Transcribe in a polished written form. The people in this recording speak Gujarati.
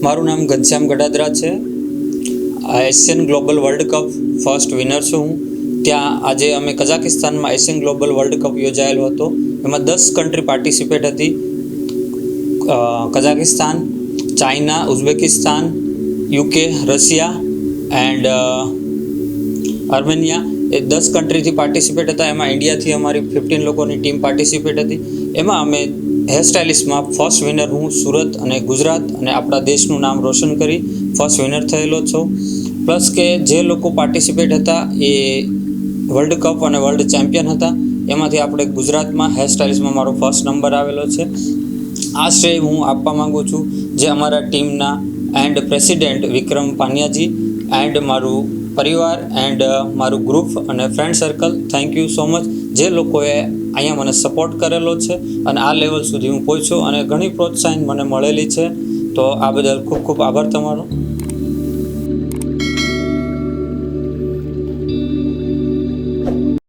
મારું નામ ઘનશ્યામ ગડાદરા છે। Asian global world cup first winner છું હું। ત્યાં આજે અમે કઝાકિસ્તાનમાં એશિયન ગ્લોબલ વર્લ્ડ કપ યોજાયેલો હતો। એમાં 10 કન્ટ્રી પાર્ટિસિપેટ હતી। Kazakhstan, China, Uzbekistan, UK, Russia and Armenia એ 10 કન્ટ્રીથી પાર્ટિસિપેટ હતા। એમાં ઇન્ડિયાથી અમારી 15 લોકોની ટીમ પાર્ટિસિપેટ હતી। એમાં અમે હેર સ્ટાઇલિસ્ટમાં ફર્સ્ટ વિનર હું સુરત અને ગુજરાત અને આપણા દેશનું નામ રોશન કરી ફર્સ્ટ વિનર થયેલો છું। પ્લસ કે જે લોકો પાર્ટિસિપેટ હતા એ વર્લ્ડ કપ અને વર્લ્ડ ચેમ્પિયન હતા। એમાંથી આપણે ગુજરાતમાં હેર સ્ટાઇલિસ્ટમાં મારો ફર્સ્ટ નંબર આવેલો છે। આ શ્રેય હું આપવા માગું છું જે અમારા ટીમના એન્ડ પ્રેસિડેન્ટ વિક્રમ પાનિયાજી એન્ડ મારું પરિવાર એન્ડ મારું ગ્રુપ અને friend circle, thank you so much. જે લોકોએ અહીંયા મને સપોર્ટ કરેલો છે અને આ લેવલ સુધી હું પહોંચ્યો અને ઘણી પ્રોત્સાહન મને મળેલી છે, તો આ બદલ ખૂબ ખૂબ આભાર તમારો।